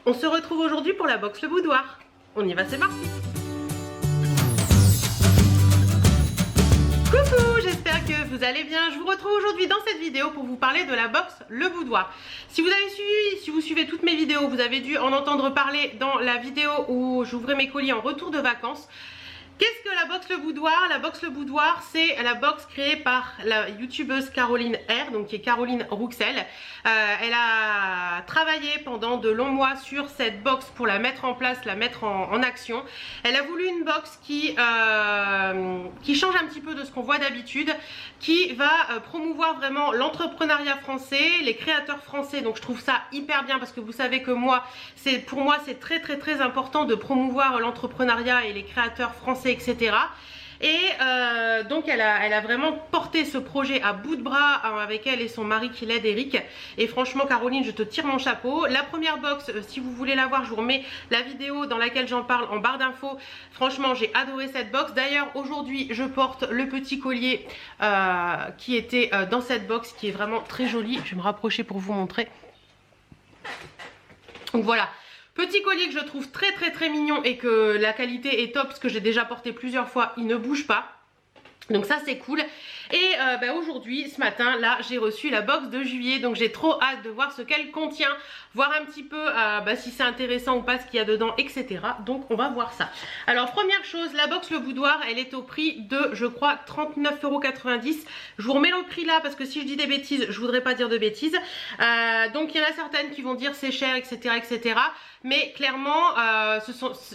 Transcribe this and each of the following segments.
On se retrouve aujourd'hui pour la box Le Boudoir. On y va, c'est parti. Coucou, j'espère que vous allez bien. Je vous retrouve aujourd'hui dans cette vidéo pour vous parler de la box Le Boudoir. Si vous suivez toutes mes vidéos, vous avez dû en entendre parler dans la vidéo où j'ouvrais mes colis en retour de vacances. Qu'est-ce que la box Le Boudoir? La box Le Boudoir, c'est la box créée par la youtubeuse Caroline R, donc qui est Caroline Rouxel. Elle a travaillé pendant de longs mois sur cette box pour la mettre en place, la mettre en action. Elle a voulu une box qui change un petit peu de ce qu'on voit d'habitude, qui va promouvoir vraiment l'entrepreneuriat français, les créateurs français. Donc je trouve ça hyper bien parce que vous savez que pour moi c'est très important de promouvoir l'entrepreneuriat et les créateurs français, etc. Et donc elle a vraiment porté ce projet à bout de bras avec elle et son mari qui l'aide, Eric. Et franchement Caroline, je te tire mon chapeau. La première box, si vous voulez la voir, je vous remets la vidéo dans laquelle j'en parle en barre d'infos. Franchement j'ai adoré cette box. D'ailleurs aujourd'hui je porte le petit collier qui était dans cette box, qui est vraiment très joli. Je vais me rapprocher pour vous montrer. Donc voilà, petit collier que je trouve très mignon et que la qualité est top parce que j'ai déjà porté plusieurs fois, il ne bouge pas. Donc ça c'est cool. Et aujourd'hui, ce matin, là j'ai reçu la box de juillet. Donc j'ai trop hâte de voir ce qu'elle contient, voir un petit peu si c'est intéressant ou pas ce qu'il y a dedans, etc. Donc on va voir ça. Alors première chose, la box Le Boudoir, elle est au prix de, je crois, 39,90 €. Je vous remets le prix là parce que si je dis des bêtises, je voudrais pas dire de bêtises. Donc il y en a certaines qui vont dire c'est cher, etc. Mais clairement,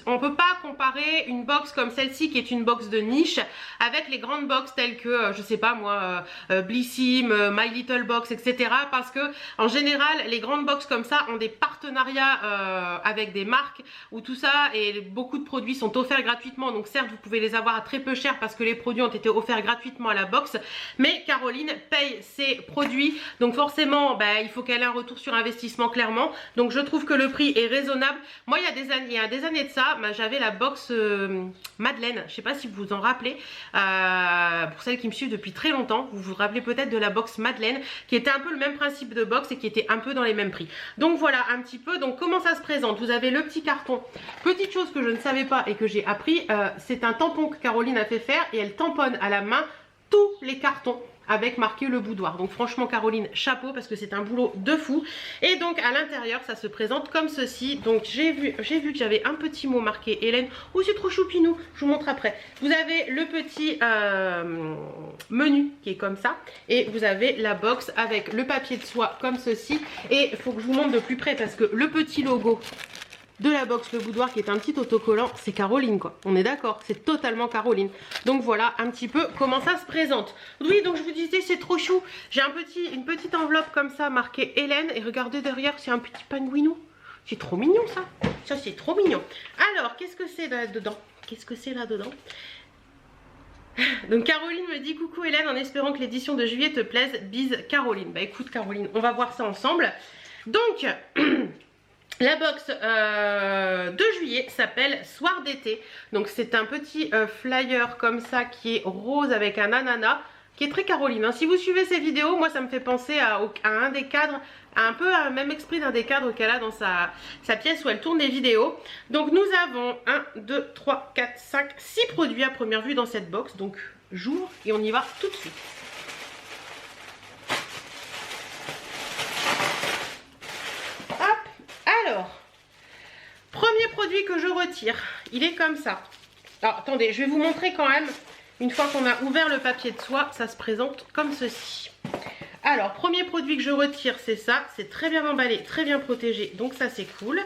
on ne peut pas comparer une box comme celle-ci qui est une box de niche avec les grandes box telles que, je sais pas moi, Blissim, My Little Box, etc. Parce que en général, les grandes box comme ça ont des partenariats avec des marques où tout ça et beaucoup de produits sont offerts gratuitement. Donc certes, vous pouvez les avoir à très peu cher parce que les produits ont été offerts gratuitement à la box. Mais Caroline paye ses produits. Donc forcément, il faut qu'elle ait un retour sur investissement clairement. Donc je trouve que le prix est raisonnable. Moi il y a des années de ça, j'avais la box Madeleine, je sais pas si vous vous en rappelez, pour celles qui me suivent depuis très longtemps, vous vous rappelez peut-être de la box Madeleine, qui était un peu le même principe de box et qui était un peu dans les mêmes prix. Donc voilà un petit peu, donc comment ça se présente? Vous avez le petit carton, petite chose que je ne savais pas et que j'ai appris, c'est un tampon que Caroline a fait faire et elle tamponne à la main tous les cartons avec marqué Le Boudoir. Donc franchement Caroline, chapeau parce que c'est un boulot de fou. Et donc à l'intérieur ça se présente comme ceci. Donc j'ai vu que j'avais un petit mot marqué Hélène. Oh c'est trop choupinou, je vous montre après. Vous avez le petit menu qui est comme ça. Et vous avez la box avec le papier de soie comme ceci. Et il faut que je vous montre de plus près parce que le petit logo de la box Le Boudoir qui est un petit autocollant, c'est Caroline quoi, on est d'accord, c'est totalement Caroline. Donc voilà un petit peu comment ça se présente. Oui, donc je vous disais c'est trop chou, j'ai une petite enveloppe comme ça marquée Hélène et regardez derrière c'est un petit pingouinou. C'est trop mignon ça, c'est trop mignon. Alors qu'est-ce que c'est là-dedans? Qu'est-ce que c'est là-dedans? Donc Caroline me dit coucou Hélène, en espérant que l'édition de juillet te plaise, bise Caroline. Bah écoute Caroline, on va voir ça ensemble. Donc la box de juillet s'appelle Soir d'été. Donc c'est un petit flyer comme ça qui est rose avec un ananas, qui est très Caroline. Hein. Si vous suivez ces vidéos, moi ça me fait penser à un des cadres, un peu à même esprit d'un des cadres qu'elle a dans sa pièce où elle tourne des vidéos. Donc nous avons 1, 2, 3, 4, 5, 6 produits à première vue dans cette box. Donc j'ouvre et on y va tout de suite. Alors, premier produit que je retire, il est comme ça. Alors, attendez, je vais vous montrer quand même, une fois qu'on a ouvert le papier de soie, ça se présente comme ceci. Alors, premier produit que je retire, c'est ça. C'est très bien emballé, très bien protégé, donc ça c'est cool.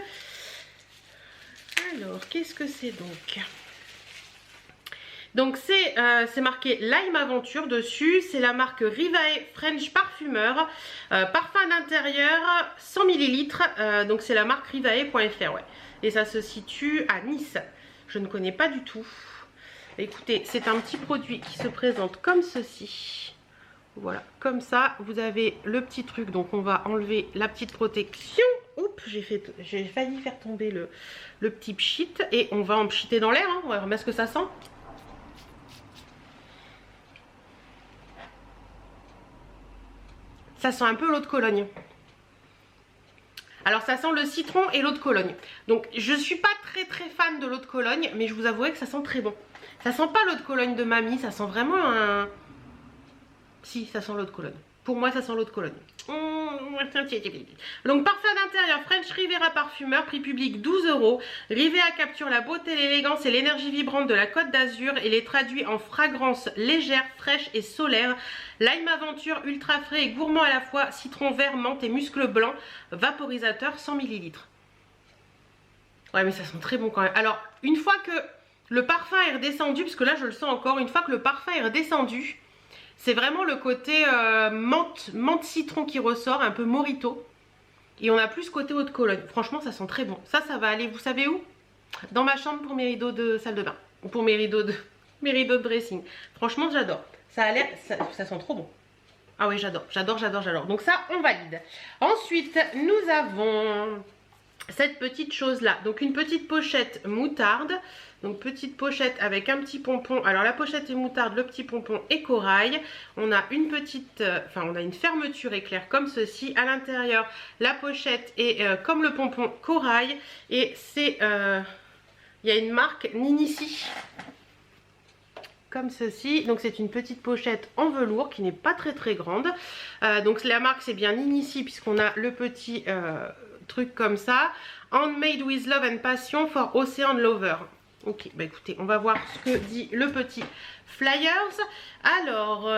Alors, qu'est-ce que c'est donc? Donc c'est marqué Lime Aventure dessus, c'est la marque Rivae French Parfumeur, parfum d'intérieur 100 ml, donc c'est la marque rivae.fr, ouais. Et ça se situe à Nice, je ne connais pas du tout. Écoutez, c'est un petit produit qui se présente comme ceci, voilà, comme ça, vous avez le petit truc, donc on va enlever la petite protection. Oups, j'ai failli faire tomber le petit pchit, et on va en pchiter dans l'air, hein. On va voir ce que ça sent. Ça sent un peu l'eau de Cologne. Alors ça sent le citron et l'eau de Cologne. Donc je suis pas très fan de l'eau de Cologne, mais je vous avouerai que ça sent très bon. Ça sent pas l'eau de Cologne de mamie, ça sent vraiment un... Si, ça sent l'eau de Cologne. Pour moi ça sent l'eau de Cologne. Donc parfum d'intérieur French Riviera parfumeur, prix public 12 €. Rivea capture la beauté, l'élégance et l'énergie vibrante de la Côte d'Azur et les traduit en fragrances légères, fraîches et solaires. Lime aventure, ultra frais et gourmand à la fois, citron vert, menthe et muscle blanc, vaporisateur 100 ml. Ouais mais ça sent très bon quand même. Alors une fois que le parfum est redescendu, parce que là je le sens encore, une fois que le parfum est redescendu, c'est vraiment le côté menthe citron qui ressort, un peu mojito. Et on a plus côté eau de Cologne. Franchement, ça sent très bon. Ça va aller, vous savez où? Dans ma chambre pour mes rideaux de salle de bain. Ou pour mes rideaux de dressing. Franchement, j'adore. Ça a l'air, ça sent trop bon. Ah oui, j'adore. Donc ça, on valide. Ensuite, nous avons cette petite chose là. Donc une petite pochette moutarde. Donc petite pochette avec un petit pompon. Alors la pochette est moutarde, le petit pompon est corail. On a une petite, on a une fermeture éclair comme ceci. À l'intérieur, la pochette est comme le pompon corail. Et c'est, il y a une marque Ninici. Comme ceci, donc c'est une petite pochette en velours qui n'est pas très grande. Donc la marque c'est bien Ninici puisqu'on a le petit truc comme ça. Handmade with love and passion for Ocean Lover. Ok, bah écoutez, on va voir ce que dit le petit flyers. Alors,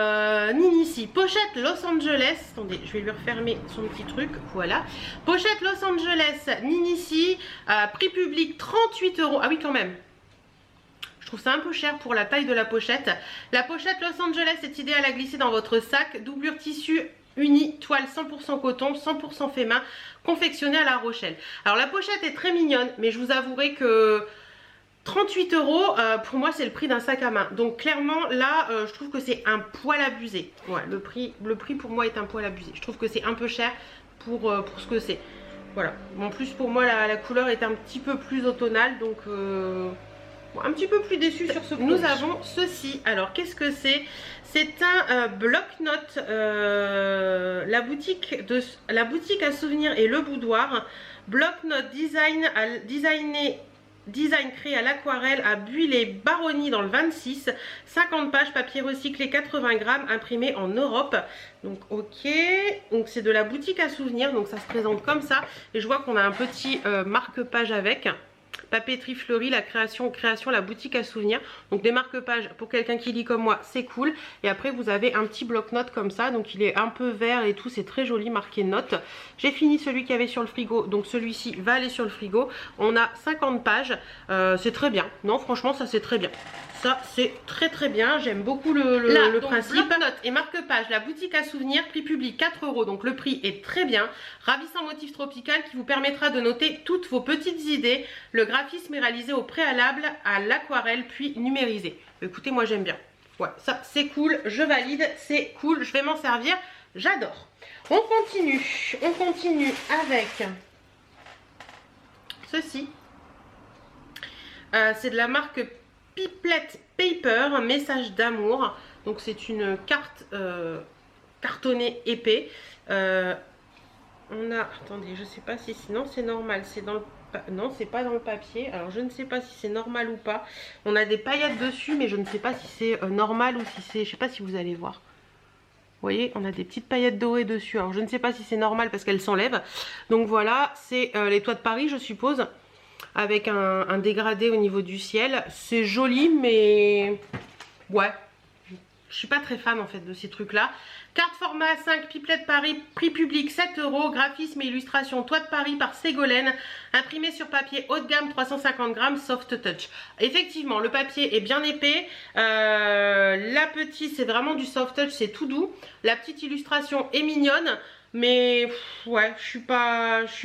Ninici, pochette Los Angeles. Attendez, je vais lui refermer son petit truc. Voilà. Pochette Los Angeles, Ninici, prix public 38 €. Ah oui, quand même. Je trouve ça un peu cher pour la taille de la pochette. La pochette Los Angeles est idéale à glisser dans votre sac. Doublure tissu uni, toile 100% coton, 100% fait main, confectionnée à La Rochelle. Alors la pochette est très mignonne, mais je vous avouerai que 38 €, pour moi c'est le prix d'un sac à main. Donc clairement là je trouve que c'est un poil abusé. Ouais, le prix pour moi est un poil abusé. Je trouve que c'est un peu cher pour ce que c'est. Voilà. En plus pour moi la couleur est un petit peu plus automnale. Donc un petit peu plus déçue sur ce produit. Nous avons ceci. Alors qu'est-ce que c'est? C'est un bloc-notes, la boutique à souvenirs et le boudoir. Bloc-notes design créé à l'aquarelle à Bulle et Baronnie dans le 26, 50 pages, papier recyclé 80 grammes, imprimé en Europe. Donc ok, donc c'est de la boutique à souvenirs, donc ça se présente comme ça. Et je vois qu'on a un petit marque-page avec. Papeterie fleurie, la création, la boutique à souvenirs. Donc des marque-pages pour quelqu'un qui lit comme moi, c'est cool. Et après vous avez un petit bloc-notes comme ça. Donc il est un peu vert et tout, c'est très joli, marqué notes. J'ai fini celui qu'il y avait sur le frigo. Donc celui-ci va aller sur le frigo. On a 50 pages. C'est très bien. Non, franchement, ça c'est très bien. Ça c'est très bien. J'aime beaucoup le principe. Bloc-notes et marque-page, la boutique à souvenirs, prix public 4 €. Donc le prix est très bien. Ravissant motif tropical qui vous permettra de noter toutes vos petites idées. Le graphisme est réalisé au préalable à l'aquarelle puis numérisé. Écoutez, moi j'aime bien. Ouais, ça c'est cool, je valide, c'est cool, je vais m'en servir, j'adore. On continue avec ceci. C'est de la marque Piplet Paper, message d'amour. Donc c'est une carte cartonnée épais. On a, attendez, je sais pas si sinon c'est normal, c'est dans le... Non, c'est pas dans le papier. Alors je ne sais pas si c'est normal ou pas. On a des paillettes dessus, mais je ne sais pas si c'est normal ou si c'est... Je sais pas si vous allez voir. Vous voyez, on a des petites paillettes dorées dessus. Alors je ne sais pas si c'est normal parce qu'elles s'enlèvent. Donc voilà, c'est les toits de Paris, je suppose. Avec un dégradé au niveau du ciel. C'est joli, mais... Ouais. Je suis pas très fan en fait de ces trucs là. Carte format A5, Piplet Paris, prix public 7 €, graphisme et illustration Toit de Paris par Ségolène, imprimé sur papier haut de gamme 350 grammes, soft touch. Effectivement, le papier est bien épais, la petite c'est vraiment du soft touch, c'est tout doux. La petite illustration est mignonne, mais ouais, je suis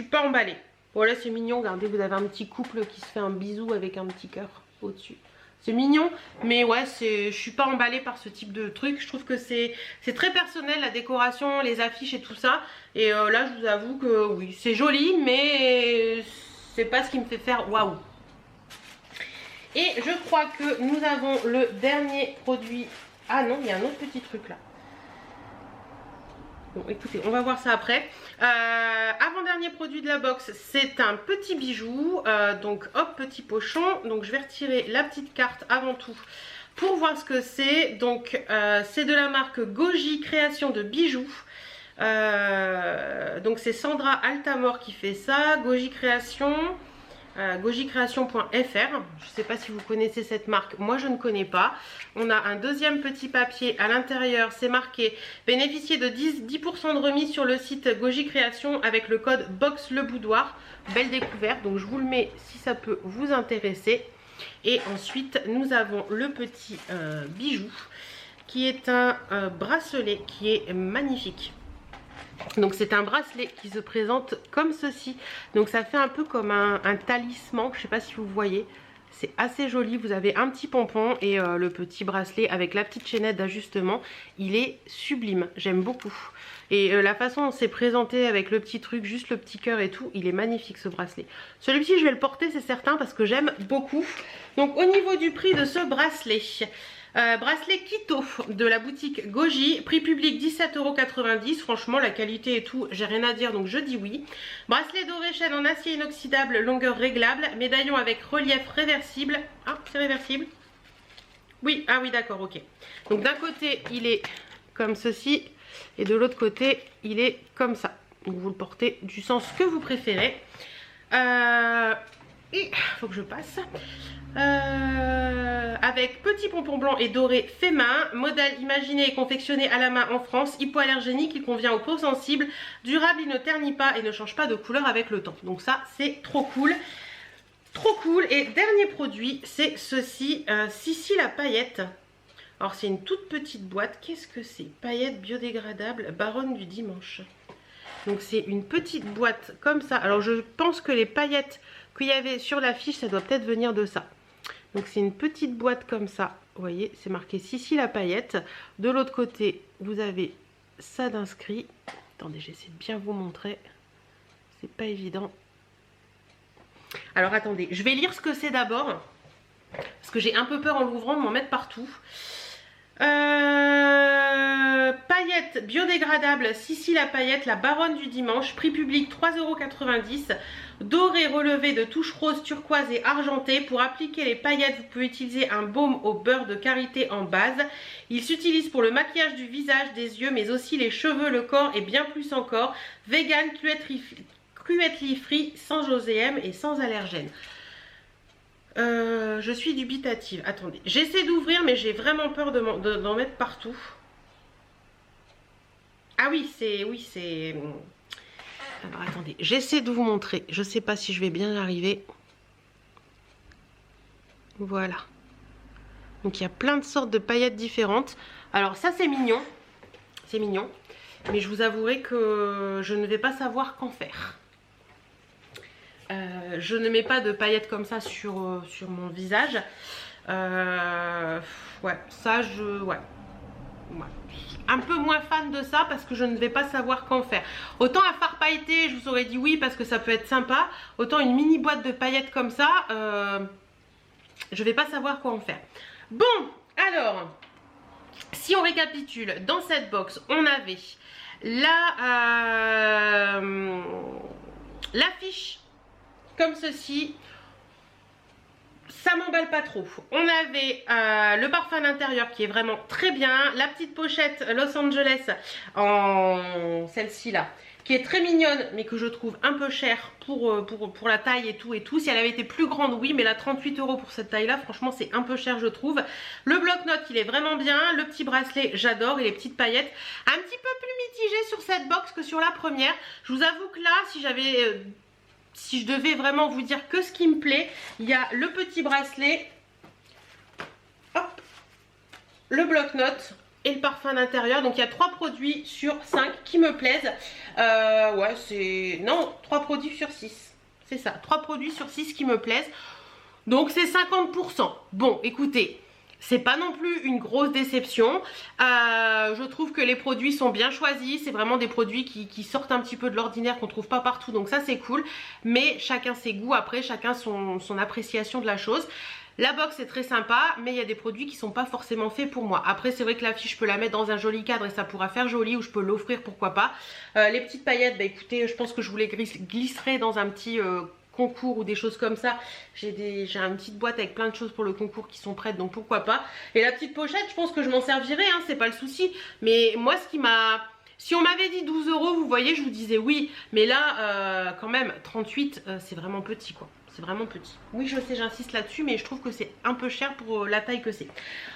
pas emballée. Voilà, c'est mignon, regardez, vous avez un petit couple qui se fait un bisou avec un petit cœur au-dessus. C'est mignon, mais ouais, je suis pas emballée par ce type de truc. Je trouve que c'est très personnel, la décoration, les affiches et tout ça. Et là, je vous avoue que oui, c'est joli, mais c'est pas ce qui me fait faire waouh. Et je crois que nous avons le dernier produit. Ah non, il y a un autre petit truc là. Bon, écoutez, on va voir ça après. Avant-dernier produit de la box, c'est un petit bijou. Donc, hop, petit pochon. Donc, je vais retirer la petite carte avant tout pour voir ce que c'est. Donc, c'est de la marque Goji Création de bijoux. Donc, c'est Sandra Altamore qui fait ça. Goji Création. Gojicreation.fr. Je ne sais pas si vous connaissez cette marque, moi je ne connais pas. On a un deuxième petit papier à l'intérieur, c'est marqué bénéficier de 10% de remise sur le site Goji Création avec le code BOX le boudoir. Belle découverte, donc je vous le mets si ça peut vous intéresser. Et ensuite nous avons le petit bijou qui est un bracelet qui est magnifique. Donc c'est un bracelet qui se présente comme ceci. Donc ça fait un peu comme un talisman, je ne sais pas si vous voyez. C'est assez joli, vous avez un petit pompon et le petit bracelet avec la petite chaînette d'ajustement. Il est sublime, j'aime beaucoup. Et la façon dont c'est présenté avec le petit truc, juste le petit cœur et tout, il est magnifique ce bracelet. Celui-ci je vais le porter, c'est certain, parce que j'aime beaucoup. Donc au niveau du prix de ce bracelet... bracelet Kito de la boutique Goji, prix public 17,90 €. Franchement la qualité et tout, j'ai rien à dire donc je dis oui. Bracelet doré chaîne en acier inoxydable, longueur réglable, médaillon avec relief réversible. Ah, c'est réversible? Oui, ah oui d'accord, ok. Donc d'un côté il est comme ceci et de l'autre côté il est comme ça. Donc vous le portez du sens que vous préférez. Il faut que je passe. Avec petit pompon blanc et doré fait main, modèle imaginé et confectionné à la main en France, hypoallergénique, il convient aux peaux sensibles, durable, il ne ternit pas et ne change pas de couleur avec le temps. Donc ça c'est trop cool. Trop cool. Et dernier produit, c'est ceci, Sissi la paillette. Alors c'est une toute petite boîte, qu'est-ce que c'est? Paillettes biodégradables, baronne du dimanche. Donc c'est une petite boîte comme ça. Alors je pense que les paillettes qu'il y avait sur l'affiche, ça doit peut-être venir de ça. Donc c'est une petite boîte comme ça. Vous voyez, c'est marqué Sissi la paillette. De l'autre côté, vous avez ça d'inscrit. Attendez, j'essaie de bien vous montrer. C'est pas évident. Alors attendez, je vais lire ce que c'est d'abord. Parce que j'ai un peu peur en l'ouvrant de m'en mettre partout. Paillettes biodégradables, Sissi la paillette, la baronne du dimanche, prix public 3,90 €, doré relevé de touches roses, turquoise et argentées. Pour appliquer les paillettes, vous pouvez utiliser un baume au beurre de karité en base. Il s'utilise pour le maquillage du visage, des yeux, mais aussi les cheveux, le corps et bien plus encore. Vegan, cruelty free, sans OGM et sans allergènes. Je suis dubitative. Attendez, j'essaie d'ouvrir mais j'ai vraiment peur d'en mettre partout. Ah oui, c'est... Oui, c'est... Alors attendez, j'essaie de vous montrer. Je sais pas si je vais bien y arriver. Voilà. Donc il y a plein de sortes de paillettes différentes. Alors ça c'est mignon. C'est mignon. Mais je vous avouerai que je ne vais pas savoir qu'en faire. Je ne mets pas de paillettes comme ça sur mon visage. Ouais, ça ouais. Un peu moins fan de ça parce que je ne vais pas savoir qu'en faire. Autant un fard pailleté, je vous aurais dit oui parce que ça peut être sympa. Autant une mini boîte de paillettes comme ça, je vais pas savoir quoi en faire. Bon, alors, si on récapitule, dans cette box, on avait l'affiche comme ceci. Ça m'emballe pas trop. On avait le parfum à l'intérieur qui est vraiment très bien. La petite pochette Los Angeles en celle-ci là, qui est très mignonne mais que je trouve un peu chère pour la taille et tout. Si elle avait été plus grande, oui, mais là 38 € pour cette taille là, franchement c'est un peu cher je trouve. Le bloc-notes il est vraiment bien. Le petit bracelet j'adore et les petites paillettes. Un petit peu plus mitigé sur cette box que sur la première. Je vous avoue que là si je devais vraiment vous dire que ce qui me plaît, il y a le petit bracelet, hop, le bloc-notes et le parfum à l'intérieur. Donc il y a 3 produits sur 5 qui me plaisent. Ouais, c'est... Non, 3 produits sur 6. C'est ça, 3 produits sur 6 qui me plaisent. Donc c'est 50%. Bon, écoutez, c'est pas non plus une grosse déception. Je trouve que les produits sont bien choisis. C'est vraiment des produits qui sortent un petit peu de l'ordinaire, qu'on trouve pas partout. Donc ça c'est cool. Mais chacun ses goûts après, chacun son appréciation de la chose. La box est très sympa, mais il y a des produits qui sont pas forcément faits pour moi. Après c'est vrai que l'affiche je peux la mettre dans un joli cadre et ça pourra faire joli, ou je peux l'offrir, pourquoi pas. Les petites paillettes, bah écoutez, je pense que je vous les glisserai dans un petit... concours ou des choses comme ça. J'ai une petite boîte avec plein de choses pour le concours qui sont prêtes, donc pourquoi pas. Et la petite pochette, je pense que je m'en servirai, hein, c'est pas le souci. Mais moi ce qui m'a... Si on m'avait dit 12 €, vous voyez, je vous disais oui. Mais là, quand même, 38, c'est vraiment petit quoi. C'est vraiment petit. Oui, je sais, j'insiste là-dessus, mais je trouve que c'est un peu cher pour la taille que c'est.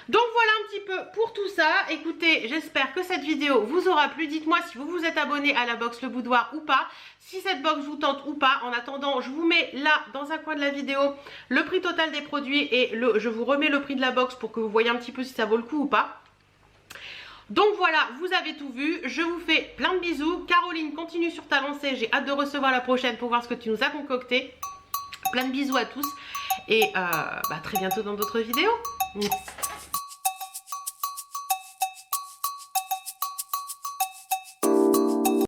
Donc voilà un petit peu pour tout ça. Écoutez, j'espère que cette vidéo vous aura plu. Dites-moi si vous vous êtes abonné à la box Le Boudoir ou pas. Si cette box vous tente ou pas. En attendant, je vous mets là, dans un coin de la vidéo, le prix total des produits et je vous remets le prix de la box pour que vous voyez un petit peu si ça vaut le coup ou pas. Donc voilà, vous avez tout vu, je vous fais plein de bisous. Caroline, continue sur ta lancée, j'ai hâte de recevoir la prochaine pour voir ce que tu nous as concocté. Plein de bisous à tous et très bientôt dans d'autres vidéos.